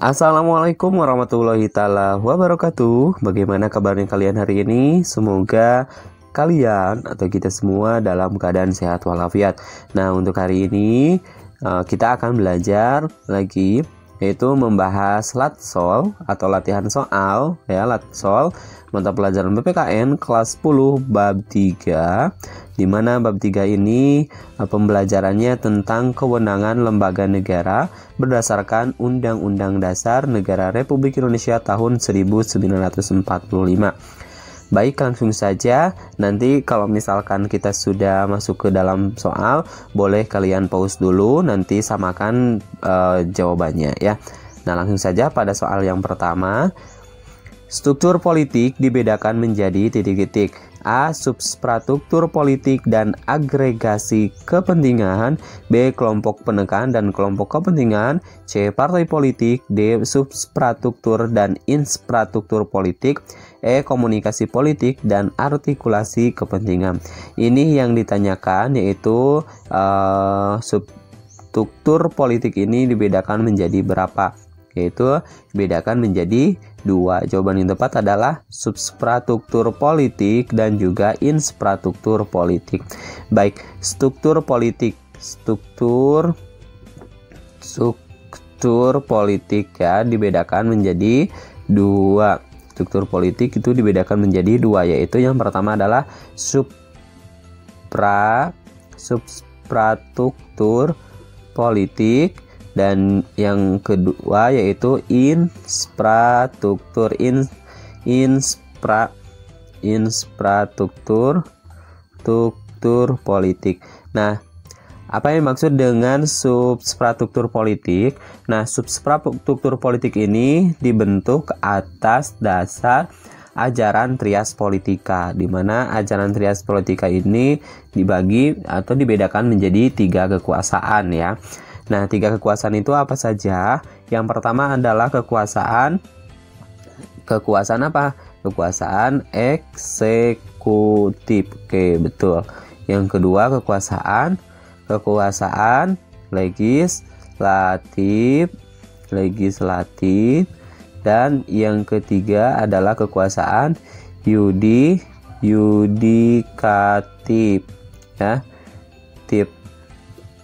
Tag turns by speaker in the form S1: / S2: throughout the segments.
S1: Assalamualaikum warahmatullahi taala wabarakatuh. Bagaimana kabarnya kalian hari ini? Semoga kalian atau kita semua dalam keadaan sehat walafiat. Nah, untuk hari ini kita akan belajar lagi, yaitu membahas latsol atau latihan soal ya, latsol mata pelajaran PPKN kelas 10 bab 3, di mana bab 3 ini pembelajarannya tentang kewenangan lembaga negara berdasarkan Undang-Undang Dasar Negara Republik Indonesia tahun 1945. Baik, langsung saja. Nanti kalau misalkan kita sudah masuk ke dalam soal, boleh kalian pause dulu, nanti samakan jawabannya ya. Nah, langsung saja pada soal yang pertama. Struktur politik dibedakan menjadi titik-titik. A. Substruktur politik dan agregasi kepentingan. B. Kelompok penekan dan kelompok kepentingan. C. Partai politik. D. Substruktur dan infrastruktur politik. E. Komunikasi politik dan artikulasi kepentingan. Ini yang ditanyakan, yaitu struktur politik ini dibedakan menjadi berapa? Yaitu dibedakan menjadi 2. Jawaban yang tepat adalah substruktur politik dan juga infrastruktur politik. Baik, struktur politik, struktur politik ya dibedakan menjadi 2. Struktur politik itu dibedakan menjadi 2, yaitu yang pertama adalah substruktur politik, dan yang kedua yaitu infrastruktur politik. Nah, apa yang dimaksud dengan substruktur politik? Nah, substruktur politik ini dibentuk atas dasar ajaran Trias Politika, di mana ajaran Trias Politika ini dibagi atau dibedakan menjadi 3 kekuasaan ya. Nah, 3 kekuasaan itu apa saja? Yang pertama adalah kekuasaan apa? Kekuasaan eksekutif. Oke, betul. Yang kedua kekuasaan legislatif, dan yang ketiga adalah kekuasaan yudikatif ya.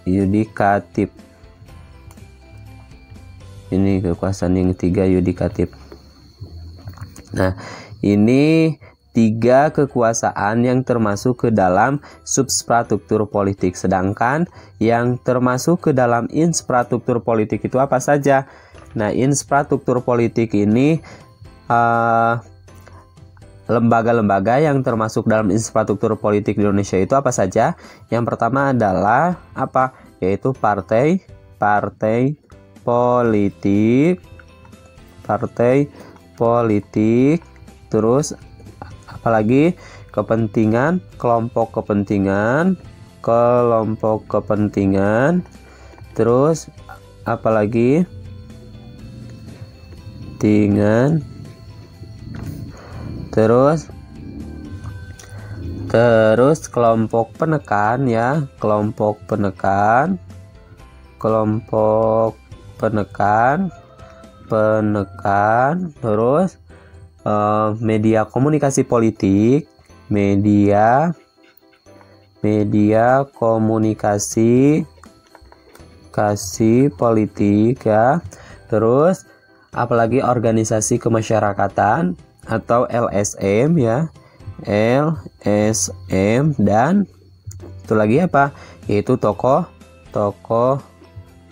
S1: Yudikatif. Ini kekuasaan yang ketiga, yudikatif. Nah, ini 3 kekuasaan yang termasuk ke dalam substruktur politik. Sedangkan yang termasuk ke dalam infrastruktur politik itu apa saja? Nah, infrastruktur politik ini lembaga-lembaga yang termasuk dalam infrastruktur politik di Indonesia itu apa saja? Yang pertama adalah apa? Yaitu partai politik, terus apalagi kepentingan, kelompok kepentingan, terus apalagi terus kelompok penekan ya, kelompok penekan, terus media komunikasi politik, media komunikasi politik ya. Terus apalagi organisasi kemasyarakatan atau LSM ya, LSM, dan itu lagi apa? Yaitu tokoh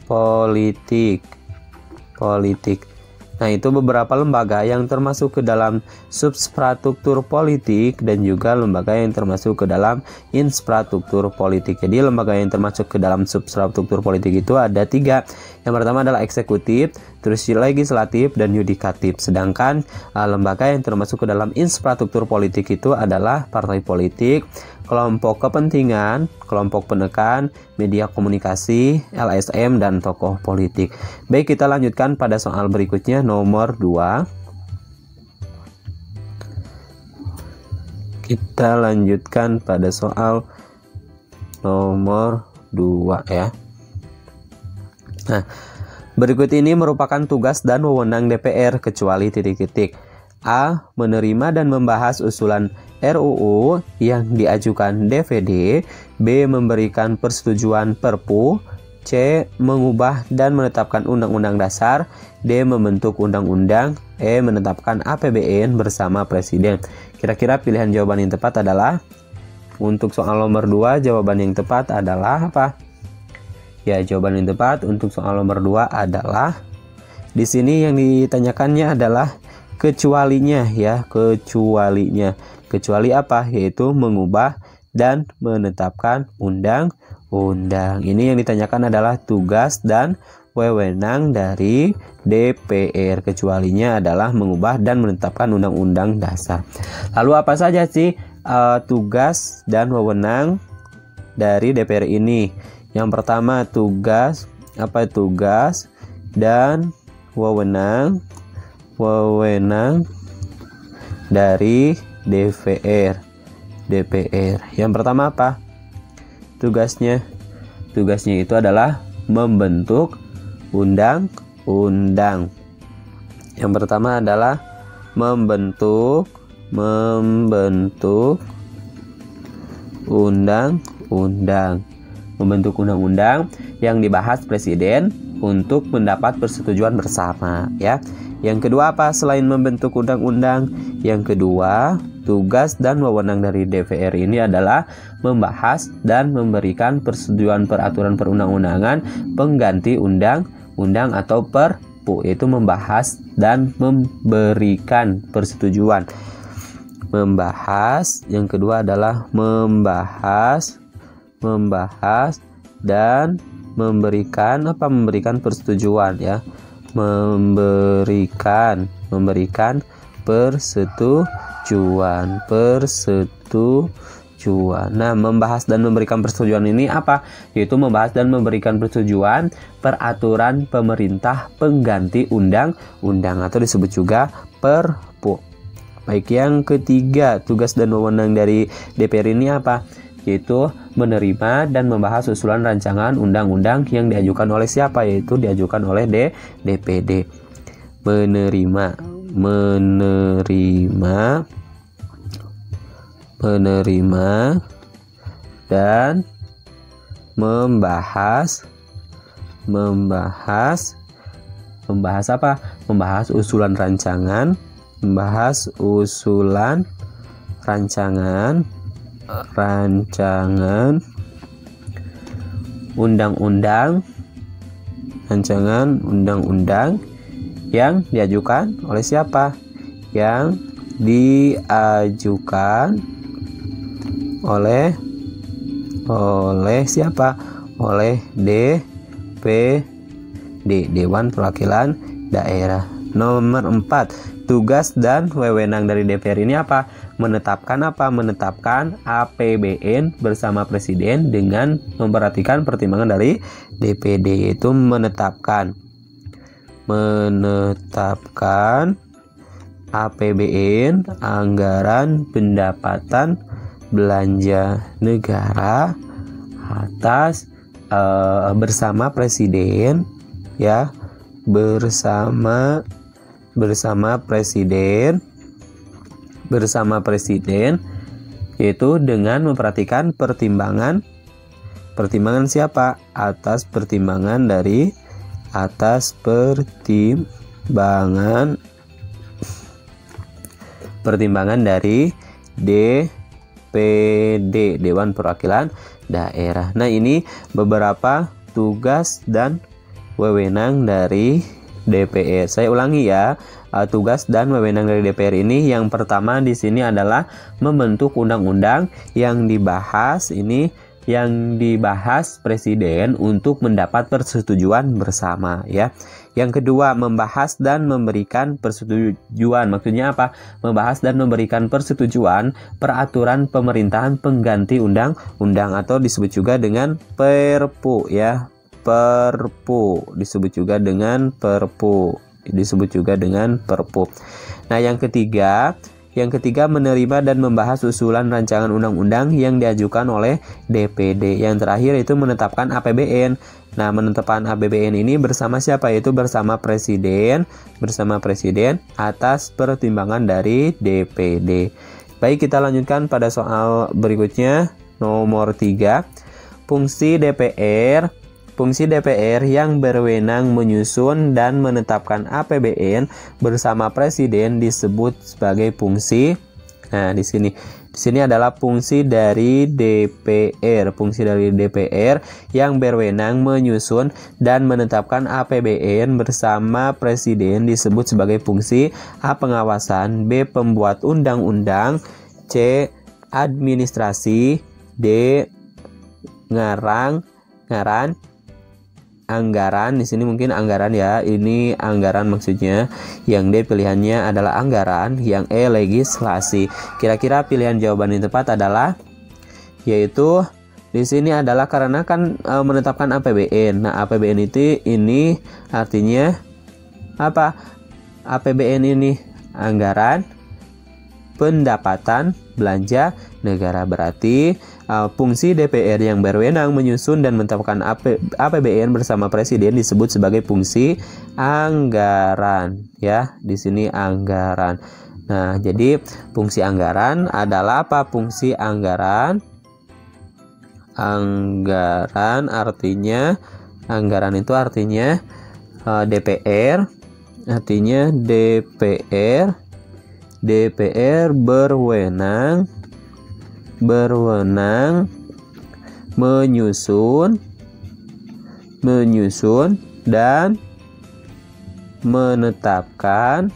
S1: politik. Nah, itu beberapa lembaga yang termasuk ke dalam substruktur politik dan juga lembaga yang termasuk ke dalam infrastruktur politik. Jadi lembaga yang termasuk ke dalam substruktur politik itu ada 3. Yang pertama adalah eksekutif, terus legislatif, dan yudikatif. Sedangkan lembaga yang termasuk ke dalam infrastruktur politik itu adalah partai politik, kelompok kepentingan, kelompok penekan, media komunikasi, LSM, dan tokoh politik. Baik, kita lanjutkan pada soal berikutnya, nomor 2. Kita lanjutkan pada soal nomor 2 ya. Nah, Berikut ini merupakan tugas dan wewenang DPR kecuali titik-titik. A. Menerima dan membahas usulan RUU yang diajukan DPD. B. Memberikan persetujuan Perpu. C. Mengubah dan menetapkan undang-undang dasar. D. Membentuk undang-undang. E. Menetapkan APBN bersama Presiden. Kira-kira pilihan jawaban yang tepat adalah? Untuk soal nomor 2, jawaban yang tepat adalah apa? Ya, jawaban yang tepat untuk soal nomor 2 adalah di sini yang ditanyakannya adalah kecualinya ya, kecualinya. Kecuali apa? Yaitu mengubah dan menetapkan undang-undang. Ini yang ditanyakan adalah tugas dan wewenang dari DPR. Kecualinya adalah mengubah dan menetapkan undang-undang dasar. Lalu apa saja sih tugas dan wewenang dari DPR ini? Yang pertama tugas dan wewenang dari DPR. Yang pertama apa? Tugasnya itu adalah membentuk undang-undang. Yang pertama adalah membentuk undang-undang. Membentuk undang-undang yang dibahas Presiden untuk mendapat persetujuan bersama ya. Yang kedua apa selain membentuk undang-undang? Yang kedua, tugas dan wewenang dari DPR ini adalah membahas dan memberikan persetujuan peraturan perundang-undangan pengganti undang-undang atau Perpu, yaitu membahas dan memberikan persetujuan. Membahas, yang kedua adalah membahas dan memberikan persetujuan ya. Memberikan persetujuan. Nah, membahas dan memberikan persetujuan ini apa? Yaitu membahas dan memberikan persetujuan peraturan pemerintah pengganti undang-undang atau disebut juga Perpu. Baik, yang ketiga, tugas dan wewenang dari DPR ini apa? Yaitu menerima dan membahas usulan rancangan undang-undang yang diajukan oleh siapa? Yaitu diajukan oleh DPD. Menerima dan membahas apa? Membahas usulan rancangan undang-undang yang diajukan oleh siapa? Yang diajukan oleh siapa? Oleh DPD, Dewan Perwakilan Daerah. Nomor 4, tugas dan wewenang dari DPR ini apa? Menetapkan APBN bersama Presiden dengan memperhatikan pertimbangan dari DPD, yaitu menetapkan APBN, anggaran pendapatan belanja negara atas bersama Presiden ya, bersama Presiden, yaitu dengan memperhatikan pertimbangan siapa? Atas pertimbangan dari DPD, Dewan Perwakilan Daerah. Nah, ini beberapa tugas dan wewenang dari DPR. Saya ulangi ya, tugas dan wewenang dari DPR ini yang pertama di sini adalah membentuk undang-undang yang dibahas Presiden untuk mendapat persetujuan bersama ya. Yang kedua, membahas dan memberikan persetujuan. Maksudnya apa? Membahas dan memberikan persetujuan peraturan pemerintahan pengganti undang-undang atau disebut juga dengan Perpu ya. Perpu disebut juga dengan Perpu. Nah, yang ketiga Yang ketiga, menerima dan membahas usulan rancangan undang-undang yang diajukan oleh DPD. Yang terakhir itu menetapkan APBN. Nah, menetapkan APBN ini bersama siapa? Yaitu bersama presiden atas pertimbangan dari DPD. Baik, kita lanjutkan pada soal berikutnya, nomor 3. Fungsi DPR yang berwenang menyusun dan menetapkan APBN bersama presiden disebut sebagai fungsi. Nah, di sini adalah fungsi dari DPR. Fungsi dari DPR yang berwenang menyusun dan menetapkan APBN bersama presiden disebut sebagai fungsi. A. Pengawasan, B. Pembuat undang-undang, C. Administrasi, D. Ngaran anggaran. Di sini mungkin anggaran ya, ini anggaran maksudnya. Yang D pilihannya adalah anggaran, yang E legislasi. Kira-kira pilihan jawaban yang tepat adalah, yaitu di sini adalah karena kan menetapkan APBN. Nah, APBN itu ini artinya apa? APBN ini anggaran pendapatan belanja negara. Berarti fungsi DPR yang berwenang menyusun dan menetapkan APBN bersama presiden disebut sebagai fungsi anggaran ya. Di sini anggaran. Nah, jadi fungsi anggaran adalah apa? Fungsi anggaran artinya itu artinya DPR, artinya DPR berwenang menyusun dan menetapkan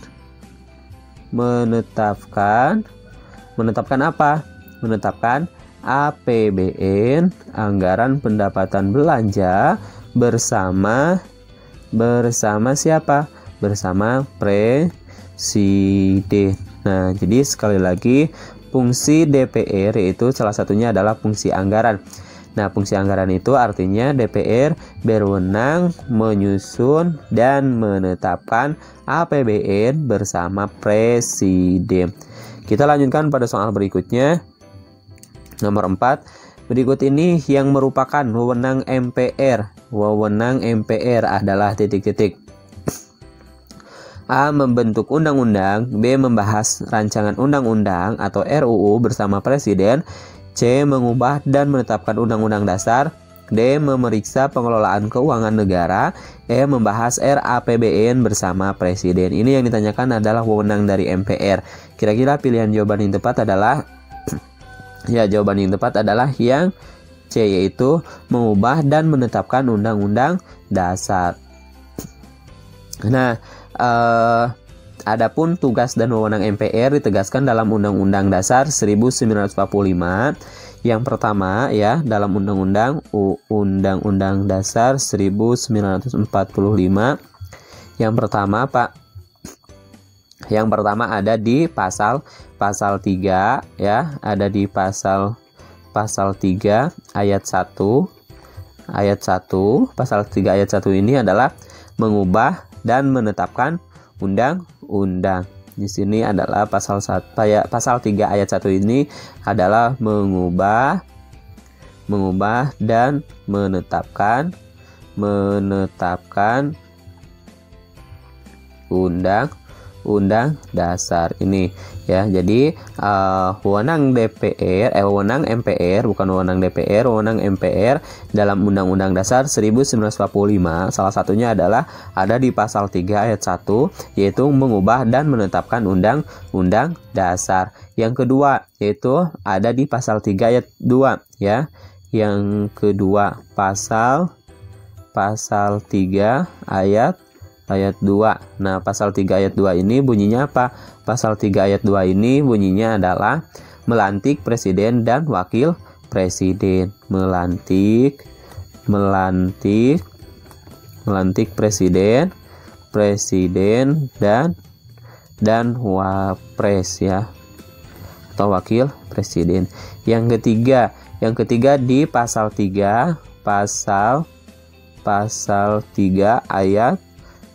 S1: apa? Menetapkan APBN, anggaran pendapatan belanja bersama siapa? Bersama presiden. Nah, jadi sekali lagi fungsi DPR itu salah satunya adalah fungsi anggaran. Nah, fungsi anggaran itu artinya DPR berwenang menyusun dan menetapkan APBN bersama presiden. Kita lanjutkan pada soal berikutnya. Nomor 4. Berikut ini yang merupakan wewenang MPR. Wewenang MPR adalah titik-titik. A. Membentuk undang-undang, B. Membahas rancangan undang-undang atau RUU bersama presiden, C. Mengubah dan menetapkan undang-undang dasar, D. Memeriksa pengelolaan keuangan negara, E. Membahas RAPBN bersama presiden. Ini yang ditanyakan adalah wewenang dari MPR. Kira-kira pilihan jawaban yang tepat adalah ya, jawaban yang tepat adalah yang C, yaitu mengubah dan menetapkan undang-undang dasar. Nah, adapun tugas dan wewenang MPR ditegaskan dalam Undang-Undang Dasar 1945. Yang pertama ya, dalam Undang-Undang Dasar 1945. Yang pertama, Pak. Yang pertama ada di pasal 3 ya, ada di pasal 3 ayat 1. Pasal 3 ayat 1 ini adalah mengubah dan menetapkan undang-undang. Di sini adalah pasal 3 ayat 1 ini adalah mengubah dan menetapkan undang dasar ini ya. Jadi wewenang MPR bukan wewenang DPR, wewenang MPR dalam Undang-Undang Dasar 1945 salah satunya adalah ada di pasal 3 ayat 1, yaitu mengubah dan menetapkan undang-undang dasar. Yang kedua yaitu ada di pasal 3 ayat 2 ya. Yang kedua pasal 3 ayat 2. Nah, pasal 3 ayat 2 ini bunyinya apa? Pasal 3 ayat 2 ini bunyinya adalah melantik presiden dan wakil presiden. Melantik presiden dan wapres ya, atau wakil presiden. Yang ketiga di pasal 3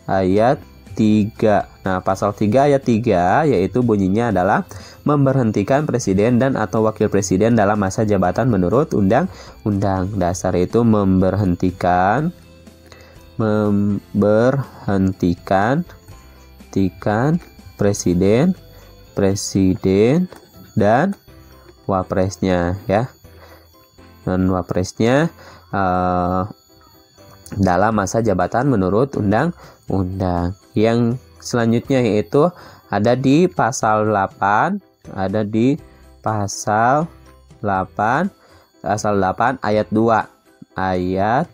S1: ayat 3. Nah, pasal 3 ayat 3 yaitu bunyinya adalah memberhentikan presiden dan atau wakil presiden dalam masa jabatan menurut Undang-Undang Dasar, itu memberhentikan presiden dan wapresnya ya. Dan wapresnya dalam masa jabatan menurut undang-undang. Yang selanjutnya yaitu ada di pasal 8, ada di pasal 8 ayat 2. Ayat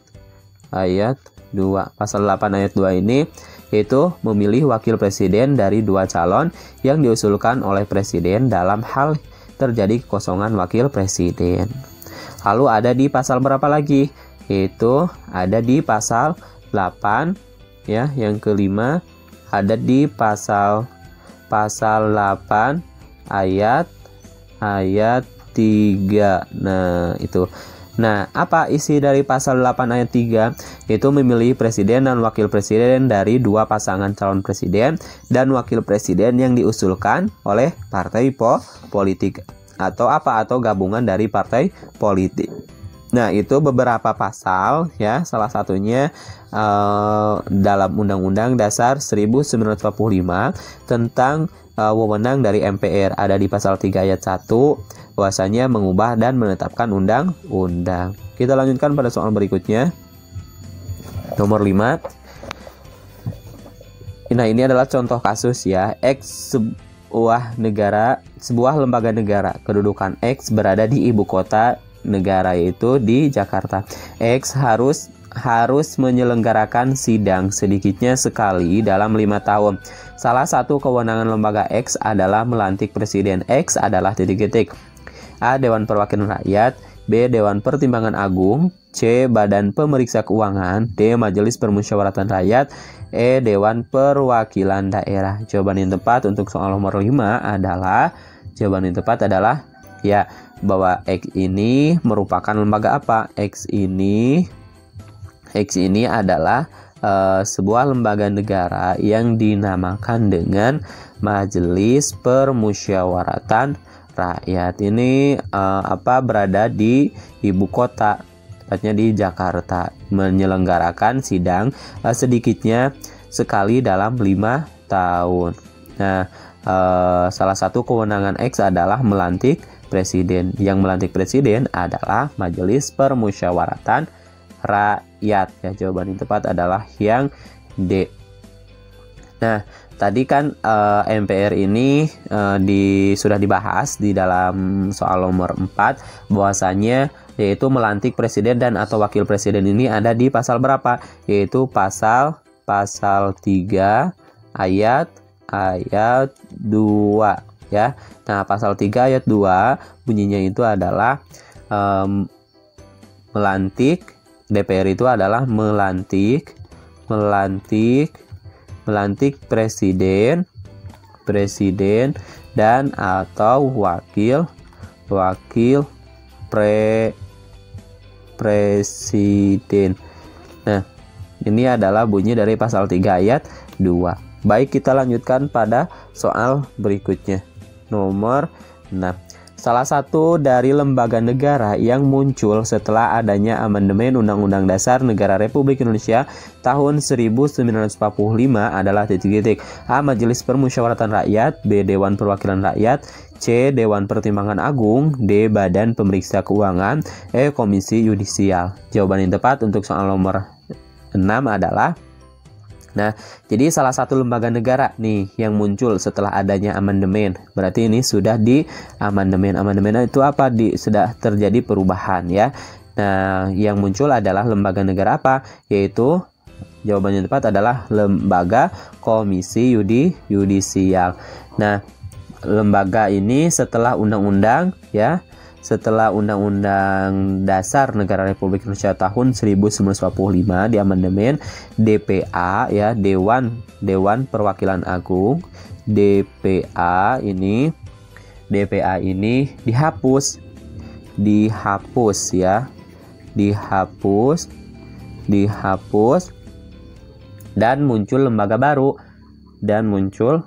S1: 2. Pasal 8 ayat 2 ini yaitu memilih wakil presiden dari 2 calon yang diusulkan oleh presiden dalam hal terjadi kekosongan wakil presiden. Lalu ada di pasal berapa lagi? Yaitu ada di pasal 8 ya, yang kelima ada di pasal 8 ayat 3. Nah, itu. Nah, apa isi dari pasal 8 ayat 3? Itu memilih presiden dan wakil presiden dari 2 pasangan calon presiden dan wakil presiden yang diusulkan oleh partai politik atau gabungan dari partai politik. Nah, itu beberapa pasal ya, salah satunya dalam Undang-Undang Dasar 1945 tentang wewenang dari MPR, ada di pasal 3 ayat 1 bahwasanya mengubah dan menetapkan undang-undang. Kita lanjutkan pada soal berikutnya. Nomor 5. Nah, ini adalah contoh kasus ya. Sebuah lembaga negara, kedudukan X berada di ibu kota negara yaitu di Jakarta. X harus menyelenggarakan sidang sedikitnya sekali dalam 5 tahun. Salah satu kewenangan lembaga X adalah melantik presiden. X adalah titik-titik. A. Dewan Perwakilan Rakyat. B. Dewan Pertimbangan Agung. C. Badan Pemeriksa Keuangan. D. Majelis Permusyawaratan Rakyat. E. Dewan Perwakilan Daerah. Jawaban yang tepat untuk soal nomor 5 adalah ya, bahwa X ini merupakan lembaga apa? X ini adalah sebuah lembaga negara yang dinamakan dengan Majelis Permusyawaratan Rakyat. Ini berada di ibu kota, tepatnya di Jakarta, menyelenggarakan sidang sedikitnya sekali dalam 5 tahun. Nah, salah satu kewenangan X adalah melantik presiden. Yang melantik presiden adalah Majelis Permusyawaratan Rakyat. Ya, jawaban yang tepat adalah yang D. Nah, tadi kan MPR ini sudah dibahas di dalam soal nomor 4 bahwasanya yaitu melantik presiden dan atau wakil presiden ini ada di pasal berapa? Yaitu pasal 3 ayat 2 ya. Nah, pasal 3 ayat 2 bunyinya itu adalah melantik, DPR itu adalah melantik presiden dan atau wakil presiden. Nah, ini adalah bunyi dari pasal 3 ayat 2. Baik, kita lanjutkan pada soal berikutnya. Nomor 6. Salah satu dari lembaga negara yang muncul setelah adanya amandemen Undang-Undang Dasar Negara Republik Indonesia tahun 1945 adalah titik-titik. A. Majelis Permusyawaratan Rakyat. B. Dewan Perwakilan Rakyat. C. Dewan Pertimbangan Agung. D. Badan Pemeriksa Keuangan. E. Komisi Yudisial. Jawaban yang tepat untuk soal nomor 6 adalah, nah, jadi salah satu lembaga negara nih yang muncul setelah adanya amandemen. Berarti ini sudah di amandemen. Amandemen itu apa? Sudah terjadi perubahan ya. Nah, yang muncul adalah lembaga negara apa? Yaitu jawabannya tepat adalah lembaga Komisi Yudisial. Nah, lembaga ini setelah undang-undang ya, setelah Undang-Undang Dasar Negara Republik Indonesia tahun 1945 di amandemen, DPA ya, Dewan Perwakilan Agung, DPA ini dihapus dan muncul lembaga baru. dan muncul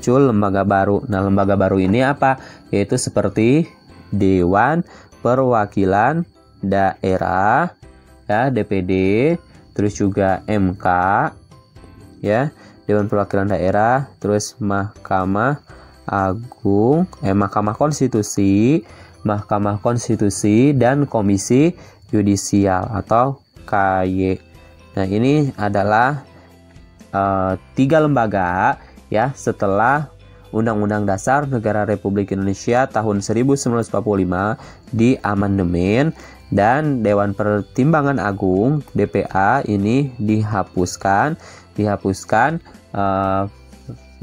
S1: lembaga baru. Nah, lembaga baru ini apa? Yaitu seperti Dewan Perwakilan Daerah, ya, DPD, terus juga MK, ya, Dewan Perwakilan Daerah, terus Mahkamah Agung, Mahkamah Konstitusi, dan Komisi Yudisial atau KY. Nah, ini adalah 3 lembaga, ya, setelah Undang-Undang Dasar Negara Republik Indonesia tahun 1945 diamandemen dan Dewan Pertimbangan Agung DPA ini dihapuskan,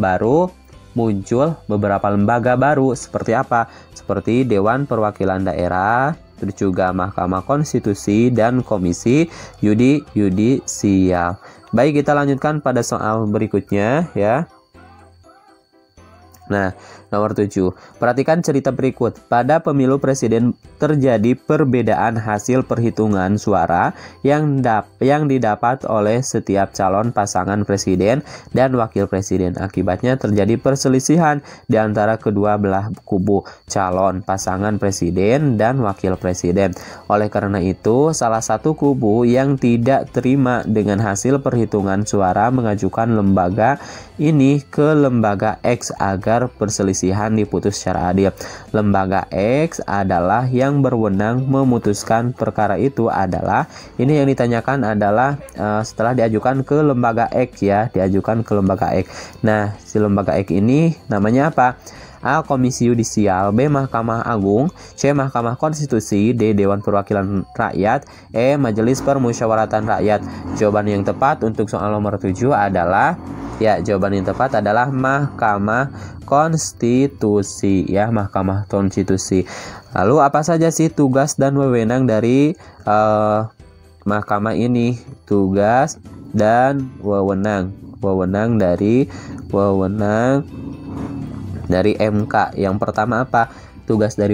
S1: baru muncul beberapa lembaga baru seperti apa? Seperti Dewan Perwakilan Daerah, terus juga Mahkamah Konstitusi dan Komisi Yudisial. Baik, kita lanjutkan pada soal berikutnya, ya. Nah, nomor 7. Perhatikan cerita berikut. Pada pemilu presiden terjadi perbedaan hasil perhitungan suara yang didapat oleh setiap calon pasangan presiden dan wakil presiden. Akibatnya terjadi perselisihan di antara kedua belah kubu calon pasangan presiden dan wakil presiden. Oleh karena itu, salah satu kubu yang tidak terima dengan hasil perhitungan suara mengajukan lembaga ini ke lembaga X agar perselisihan diputus secara adil. Lembaga X adalah yang berwenang memutuskan perkara itu adalah, ini yang ditanyakan adalah setelah diajukan ke lembaga X, ya, diajukan ke lembaga X. Nah, si lembaga X ini namanya apa? A. Komisi Yudisial, B. Mahkamah Agung, C. Mahkamah Konstitusi, D. Dewan Perwakilan Rakyat, E. Majelis Permusyawaratan Rakyat. Jawaban yang tepat untuk soal nomor 7 adalah, ya, jawaban yang tepat adalah Mahkamah Konstitusi, ya, Mahkamah Konstitusi. Lalu apa saja sih tugas dan wewenang dari mahkamah ini? Tugas dan wewenang dari MK. Yang pertama apa? Tugas dan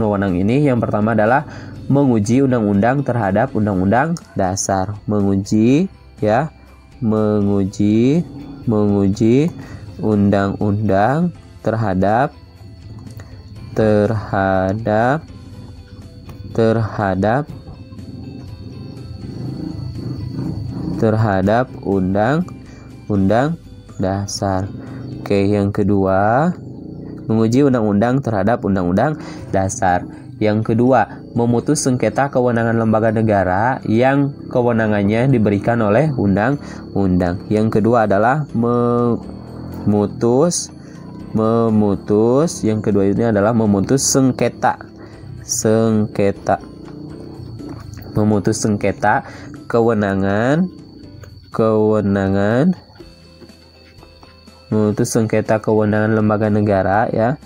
S1: wewenang ini yang pertama adalah menguji undang-undang terhadap undang-undang dasar. Menguji undang-undang terhadap undang-undang dasar. Oke, yang kedua, menguji undang-undang terhadap undang-undang dasar. Yang kedua, memutus sengketa kewenangan lembaga negara yang kewenangannya diberikan oleh undang-undang. Yang kedua adalah memutus. Yang kedua ini adalah memutus sengketa. Memutus sengketa kewenangan lembaga negara, ya,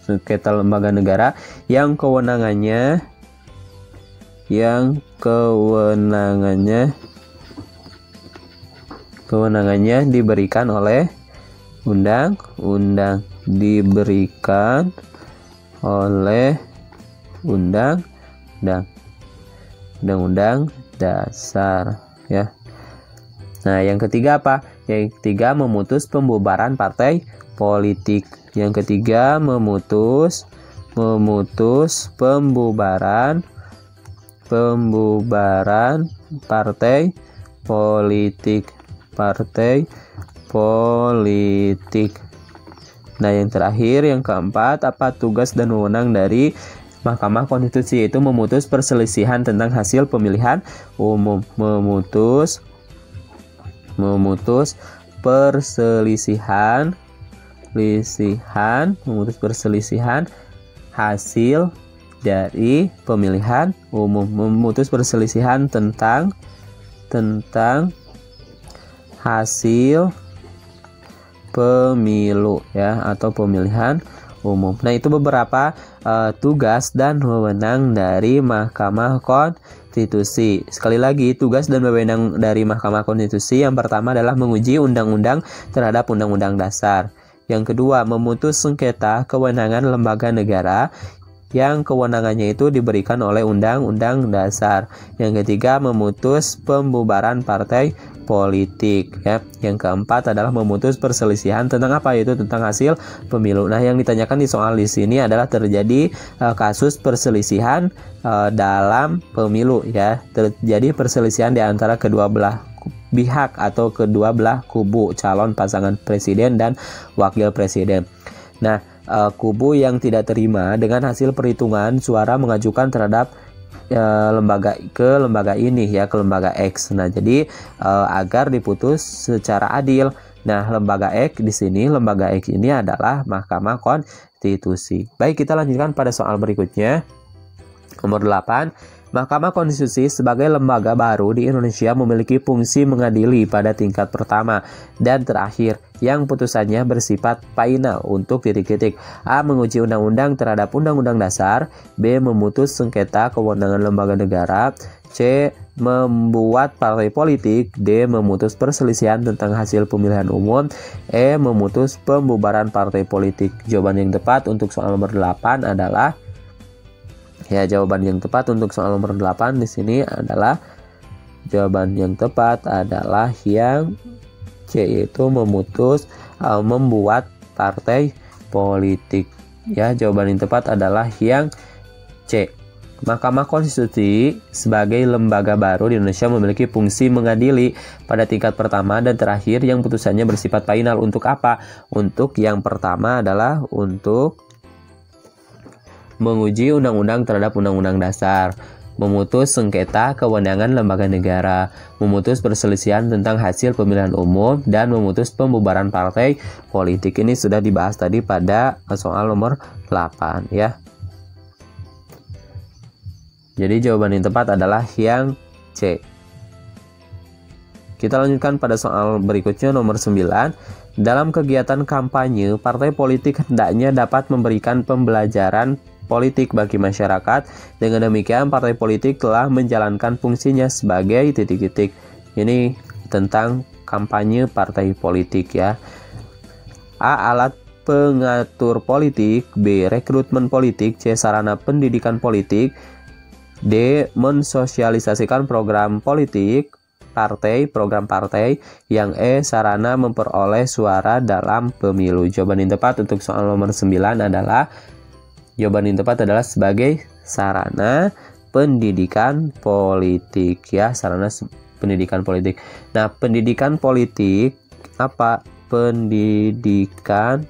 S1: sengketa lembaga negara yang kewenangannya diberikan oleh undang-undang, undang-undang dasar, ya. Nah, yang ketiga apa? Yang ketiga, memutus pembubaran partai politik. Yang ketiga, memutus pembubaran partai politik. Nah, yang terakhir, yang keempat, apa tugas dan wewenang dari Mahkamah Konstitusi? Yaitu memutus perselisihan tentang hasil pemilihan umum. Memutus perselisihan hasil dari pemilihan umum. Memutus perselisihan tentang hasil pemilu, ya, atau pemilihan umum. Nah, itu beberapa tugas dan wewenang dari Mahkamah Konstitusi. Sekali lagi, tugas dan wewenang dari Mahkamah Konstitusi yang pertama adalah menguji undang-undang terhadap undang-undang dasar. Yang kedua, memutus sengketa kewenangan lembaga negara yang kewenangannya itu diberikan oleh Undang-Undang Dasar. Yang ketiga, memutus pembubaran partai politik ya. Yang keempat adalah memutus perselisihan tentang apa, yaitu tentang hasil pemilu. Nah, yang ditanyakan di soal di sini adalah terjadi kasus perselisihan dalam pemilu ya. Terjadi perselisihan di antara kedua belah pihak atau kedua belah kubu calon pasangan presiden dan wakil presiden. Nah, kubu yang tidak terima dengan hasil perhitungan suara mengajukan terhadap lembaga ini ya, ke lembaga X. Nah, jadi agar diputus secara adil. Nah, lembaga X di sini, lembaga X ini adalah Mahkamah Konstitusi. Baik, kita lanjutkan pada soal berikutnya. Nomor 8. Mahkamah Konstitusi sebagai lembaga baru di Indonesia memiliki fungsi mengadili pada tingkat pertama dan terakhir yang putusannya bersifat final untuk titik-titik. A. Menguji undang-undang terhadap undang-undang dasar. B. Memutus sengketa kewenangan lembaga negara. C. Membuat partai politik. D. Memutus perselisihan tentang hasil pemilihan umum. E. Memutus pembubaran partai politik. Jawaban yang tepat untuk soal nomor 8 adalah jawaban yang tepat untuk soal nomor 8 di sini adalah jawaban yang tepat adalah yang C, yaitu membuat partai politik. Ya, jawaban yang tepat adalah yang C. Mahkamah Konstitusi sebagai lembaga baru di Indonesia memiliki fungsi mengadili pada tingkat pertama dan terakhir yang putusannya bersifat final. Untuk apa? Untuk yang pertama adalah untuk menguji undang-undang terhadap undang-undang dasar, memutus sengketa kewenangan lembaga negara, memutus perselisihan tentang hasil pemilihan umum, dan memutus pembubaran partai politik. Ini sudah dibahas tadi pada soal nomor 8 ya. Jadi jawaban yang tepat adalah yang C. Kita lanjutkan pada soal berikutnya nomor 9. Dalam kegiatan kampanye, partai politik hendaknya dapat memberikan pembelajaran politik bagi masyarakat. Dengan demikian, partai politik telah menjalankan fungsinya sebagai titik-titik. Ini tentang kampanye partai politik ya. A. Alat pengatur politik. B. Rekrutmen politik. C. Sarana pendidikan politik. D. Mensosialisasikan program politik program partai. Yang E. Sarana memperoleh suara dalam pemilu. Jawaban yang tepat untuk soal nomor 9 adalah jawaban yang tepat adalah sebagai sarana pendidikan politik ya, sarana pendidikan politik. Nah, pendidikan politik apa? Pendidikan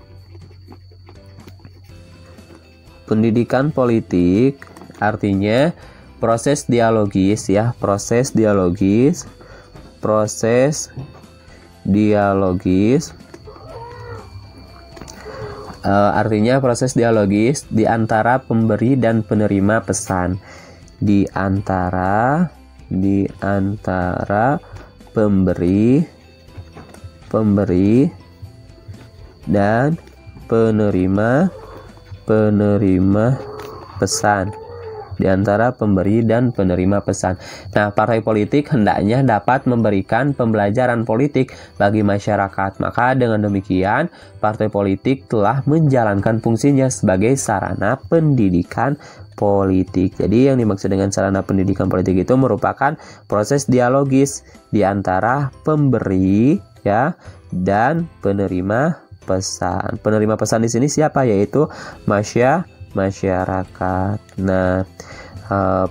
S1: politik artinya proses dialogis ya, proses dialogis artinya proses dialogis di antara pemberi dan penerima pesan, di antara pemberi dan penerima pesan, di antara pemberi dan penerima pesan. Nah, partai politik hendaknya dapat memberikan pembelajaran politik bagi masyarakat. Maka dengan demikian, partai politik telah menjalankan fungsinya sebagai sarana pendidikan politik. Jadi yang dimaksud dengan sarana pendidikan politik itu merupakan proses dialogis di antara pemberi ya dan penerima pesan. Penerima pesan di sini siapa? Yaitu masyarakat. Nah,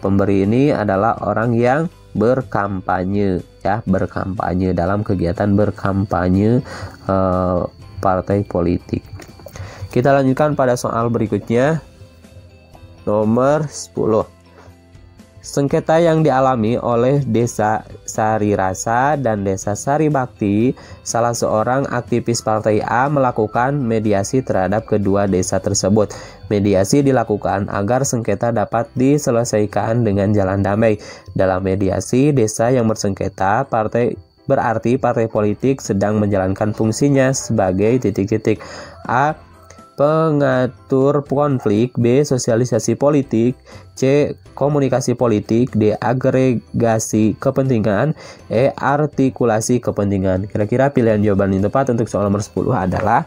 S1: pemberi ini adalah orang yang berkampanye ya, berkampanye dalam kegiatan berkampanye partai politik. Kita lanjutkan pada soal berikutnya nomor 10. Sengketa yang dialami oleh Desa Sari Rasa dan Desa Sari Bakti, salah seorang aktivis partai A melakukan mediasi terhadap kedua desa tersebut. Mediasi dilakukan agar sengketa dapat diselesaikan dengan jalan damai. Dalam mediasi desa yang bersengketa, berarti partai politik sedang menjalankan fungsinya sebagai titik-titik. A. Pengatur konflik. B. Sosialisasi politik. C. Komunikasi politik. D. Agregasi kepentingan. E. Artikulasi kepentingan. Kira-kira pilihan jawaban yang tepat untuk soal nomor 10 adalah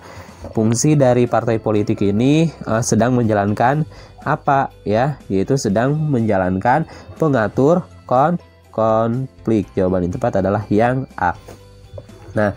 S1: fungsi dari partai politik ini sedang menjalankan apa ya, yaitu sedang menjalankan pengatur konflik. Jawaban yang tepat adalah yang A. Nah,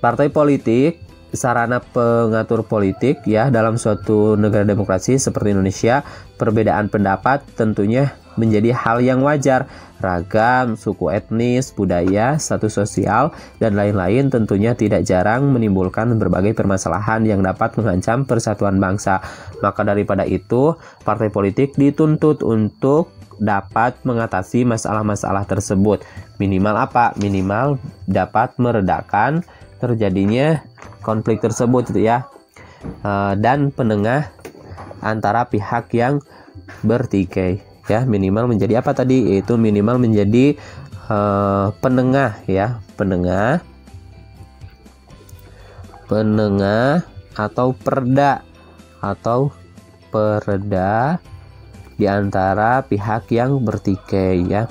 S1: partai politik sarana pengatur politik ya dalam suatu negara demokrasi seperti Indonesia. Perbedaan pendapat tentunya menjadi hal yang wajar. Ragam, suku etnis, budaya, status sosial, dan lain-lain tentunya tidak jarang menimbulkan berbagai permasalahan yang dapat mengancam persatuan bangsa. Maka daripada itu, partai politik dituntut untuk dapat mengatasi masalah-masalah tersebut. Minimal apa? Minimal dapat meredakan terjadinya konflik tersebut gitu ya, dan penengah antara pihak yang bertikai ya. Minimal menjadi apa tadi? Yaitu minimal menjadi penengah ya, penengah atau pereda di antara pihak yang bertikai ya.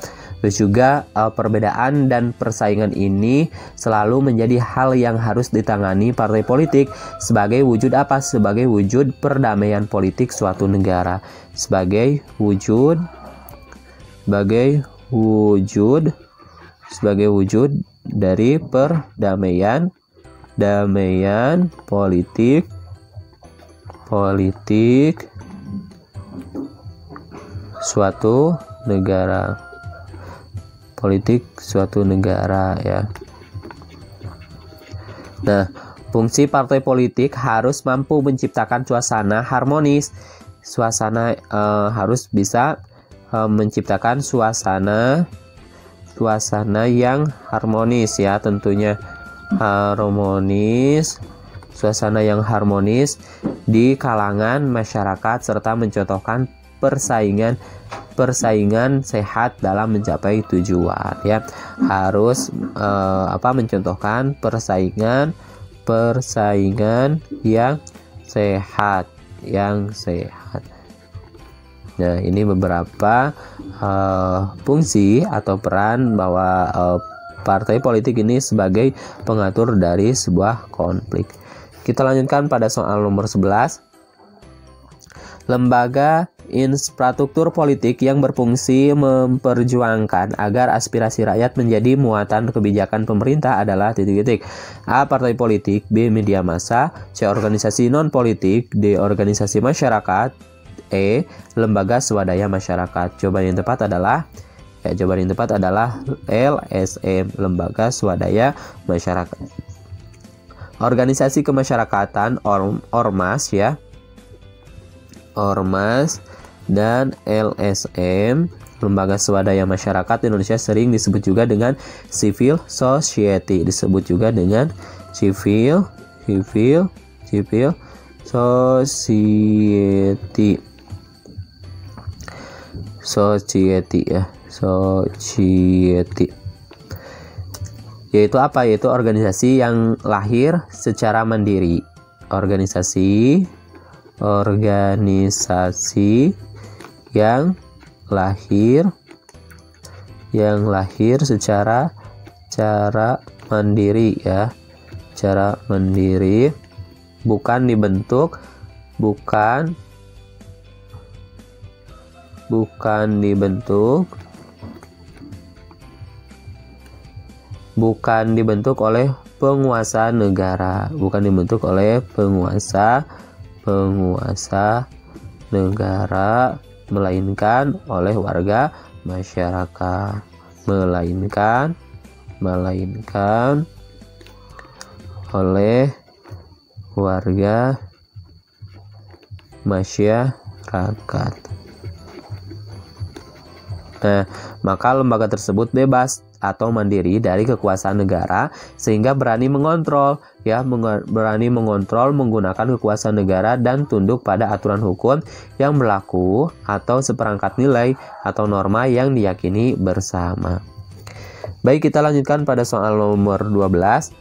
S1: Terus juga perbedaan dan persaingan ini selalu menjadi hal yang harus ditangani partai politik sebagai wujud apa? Sebagai wujud perdamaian politik suatu negara. Sebagai wujud dari perdamaian politik suatu negara. Ya. Nah, fungsi partai politik harus mampu menciptakan suasana harmonis. Harus bisa menciptakan suasana yang harmonis ya, tentunya suasana yang harmonis di kalangan masyarakat serta mencontohkan persaingan sehat dalam mencapai tujuan ya. Harus mencontohkan persaingan yang sehat. Nah, ini beberapa fungsi atau peran bahwa partai politik ini sebagai pengatur dari sebuah konflik. Kita lanjutkan pada soal nomor 11. Lembaga infrastruktur politik yang berfungsi memperjuangkan agar aspirasi rakyat menjadi muatan kebijakan pemerintah adalah titik-titik. A. Partai politik. B. Media massa. C. Organisasi non-politik. D. Organisasi masyarakat. E. Lembaga swadaya masyarakat. Jawaban yang tepat adalah LSM, Lembaga Swadaya Masyarakat. Organisasi kemasyarakatan, Ormas ya. Ormas dan LSM, Lembaga Swadaya Masyarakat Indonesia, sering disebut juga dengan civil society, society. Yaitu apa? Yaitu organisasi yang lahir secara mandiri. Organisasi yang lahir secara mandiri ya. Cara mandiri, bukan dibentuk oleh penguasa negara, melainkan oleh warga masyarakat, oleh warga masyarakat. Nah, maka lembaga tersebut bebas atau mandiri dari kekuasaan negara sehingga berani mengontrol menggunakan kekuasaan negara dan tunduk pada aturan hukum yang berlaku atau seperangkat nilai atau norma yang diyakini bersama. Baik, kita lanjutkan pada soal nomor 12.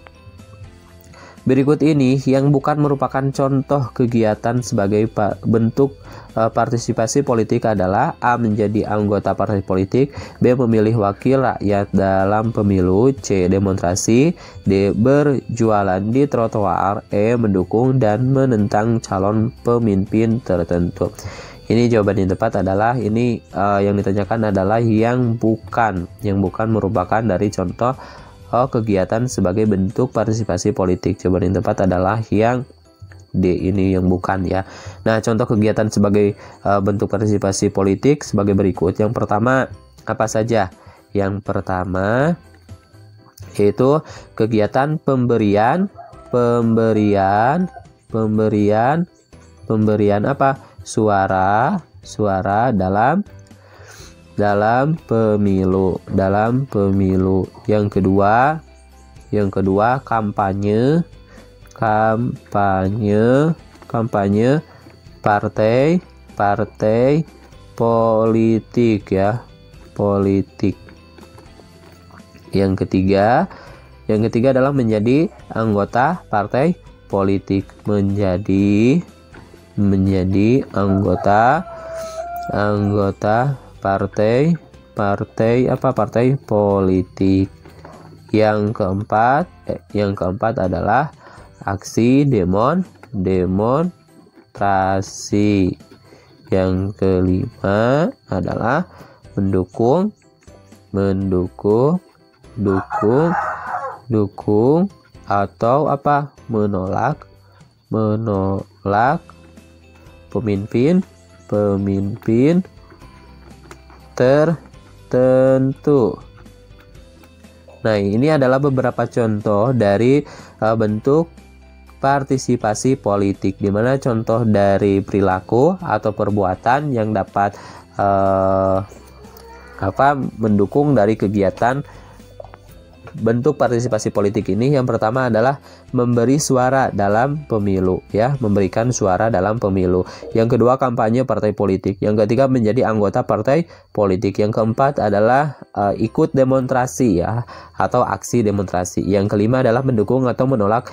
S1: Berikut ini yang bukan merupakan contoh kegiatan sebagai bentuk partisipasi politik adalah: A. Menjadi anggota partai politik. B. Memilih wakil rakyat dalam pemilu. C. Demonstrasi. D. Berjualan di trotoar. E. Mendukung dan menentang calon pemimpin tertentu. Ini jawaban yang tepat adalah ini yang ditanyakan adalah yang bukan merupakan dari contoh kegiatan sebagai bentuk partisipasi politik. Jawaban yang tepat adalah yang D, ini yang bukan ya. Nah, contoh kegiatan sebagai bentuk partisipasi politik sebagai berikut. Yang pertama apa saja? Yang pertama yaitu kegiatan pemberian apa? Suara dalam pemilu. Yang kedua kampanye partai politik ya, politik. Yang ketiga adalah menjadi anggota partai politik, menjadi anggota partai politik. Yang keempat adalah aksi demonstrasi. Yang kelima adalah mendukung atau apa? Menolak pemimpin tertentu. Nah, ini adalah beberapa contoh dari bentuk partisipasi politik, di mana contoh dari perilaku atau perbuatan yang dapat mendukung dari kegiatan bentuk partisipasi politik ini. Yang pertama adalah memberi suara dalam pemilu ya, memberikan suara dalam pemilu. Yang kedua kampanye partai politik. Yang ketiga menjadi anggota partai politik. Yang keempat adalah ikut demonstrasi ya, atau aksi demonstrasi. Yang kelima adalah mendukung atau menolak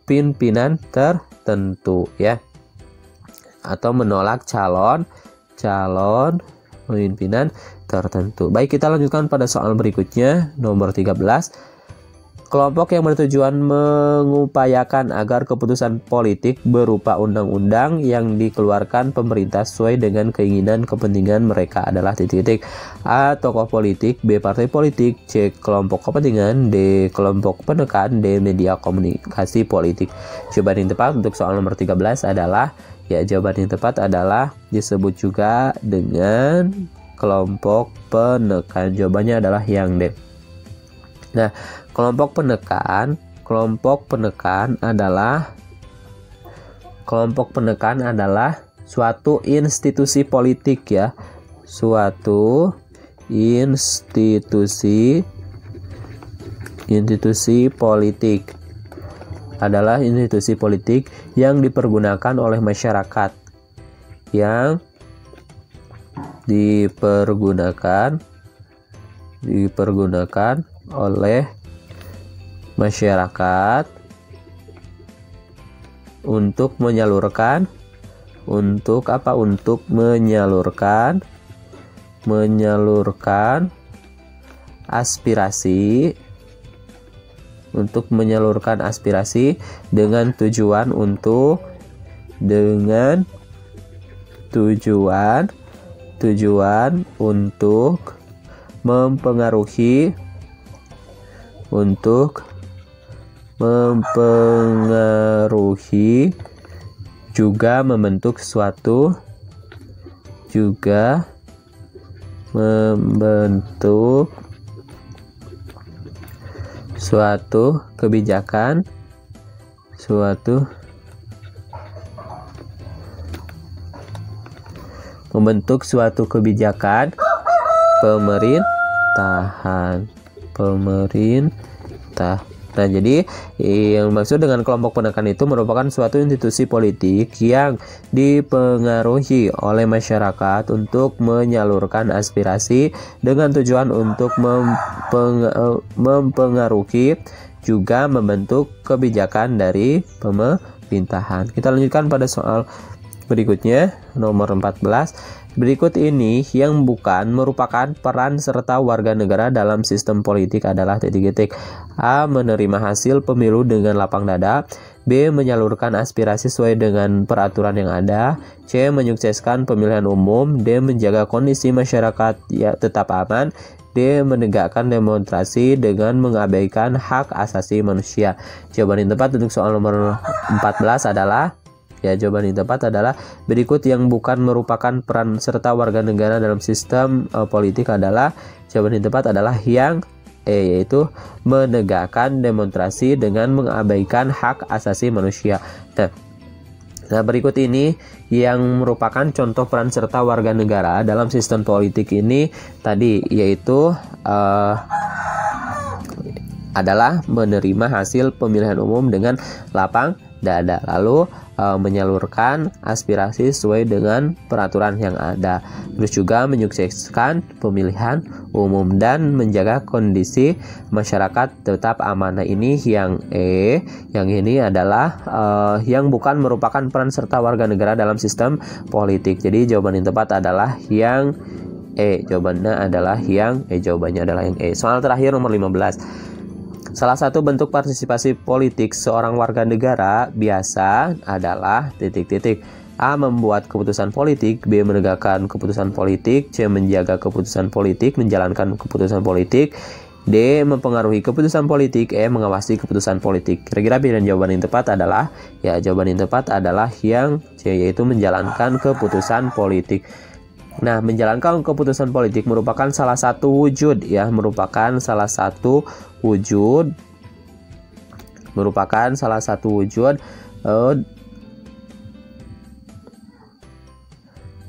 S1: pimpinan tertentu ya, atau menolak calon pemimpinan tertentu. Baik, kita lanjutkan pada soal berikutnya, nomor 13. Kelompok yang bertujuan mengupayakan agar keputusan politik berupa undang-undang yang dikeluarkan pemerintah sesuai dengan keinginan kepentingan mereka adalah titik-titik. A. Tokoh politik, B. Partai politik, C. Kelompok kepentingan, D. Kelompok penekan, D. Media komunikasi politik. Jawaban yang tepat untuk soal nomor 13 adalah jawaban yang tepat adalah disebut juga dengan kelompok penekan. Jawabannya adalah yang D. Nah, kelompok penekan adalah suatu institusi politik ya. Suatu institusi politik adalah institusi politik yang dipergunakan oleh masyarakat, yang dipergunakan oleh masyarakat untuk menyalurkan aspirasi, dengan tujuan untuk mempengaruhi juga membentuk suatu kebijakan pemerintah. Nah, jadi yang maksud dengan kelompok penekan itu merupakan suatu institusi politik yang dipengaruhi oleh masyarakat untuk menyalurkan aspirasi dengan tujuan untuk mempengaruhi juga membentuk kebijakan dari pemerintahan. Kita lanjutkan pada soal berikutnya, nomor 14. Berikut ini yang bukan merupakan peran serta warga negara dalam sistem politik adalah titik-titik. A. Menerima hasil pemilu dengan lapang dada. B. Menyalurkan aspirasi sesuai dengan peraturan yang ada. C. Menyukseskan pemilihan umum. D. Menjaga kondisi masyarakat ya tetap aman. D. Menegakkan demonstrasi dengan mengabaikan hak asasi manusia. Jawaban yang tepat untuk soal nomor 14 adalah jawaban yang tepat adalah berikut yang bukan merupakan peran serta warga negara dalam sistem politik adalah jawaban yang tepat adalah yang yaitu menegakkan demonstrasi dengan mengabaikan hak asasi manusia. Nah, berikut ini yang merupakan contoh peran serta warga negara dalam sistem politik ini tadi yaitu adalah menerima hasil pemilihan umum dengan lapang dada, lalu menyalurkan aspirasi sesuai dengan peraturan yang ada, terus juga menyukseskan pemilihan umum dan menjaga kondisi masyarakat tetap aman. Nah, ini yang yang ini adalah yang bukan merupakan peran serta warga negara dalam sistem politik. Jadi jawaban yang tepat adalah yang jawabannya adalah yang jawabannya adalah yang Soal terakhir nomor 15. Salah satu bentuk partisipasi politik seorang warga negara biasa adalah A. Membuat keputusan politik. B. Menegakkan keputusan politik. C. Menjaga keputusan politik. Menjalankan keputusan politik. D. Mempengaruhi keputusan politik. E. Mengawasi keputusan politik. Kira-kira pilihan jawaban yang tepat adalah jawaban yang tepat adalah yang C, yaitu menjalankan keputusan politik. Nah, menjalankan keputusan politik merupakan salah satu wujud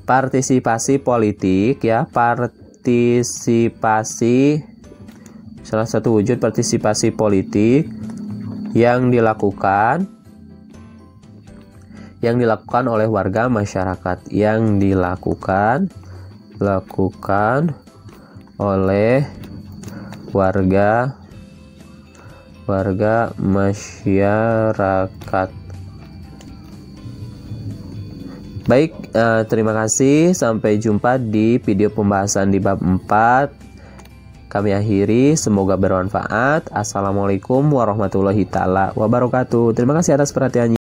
S1: partisipasi politik salah satu wujud partisipasi politik yang dilakukan oleh warga masyarakat, oleh warga masyarakat. Baik, terima kasih. Sampai jumpa di video pembahasan di bab 4. Kami akhiri, semoga bermanfaat. Assalamualaikum warahmatullahi taala wabarakatuh. Terima kasih atas perhatiannya.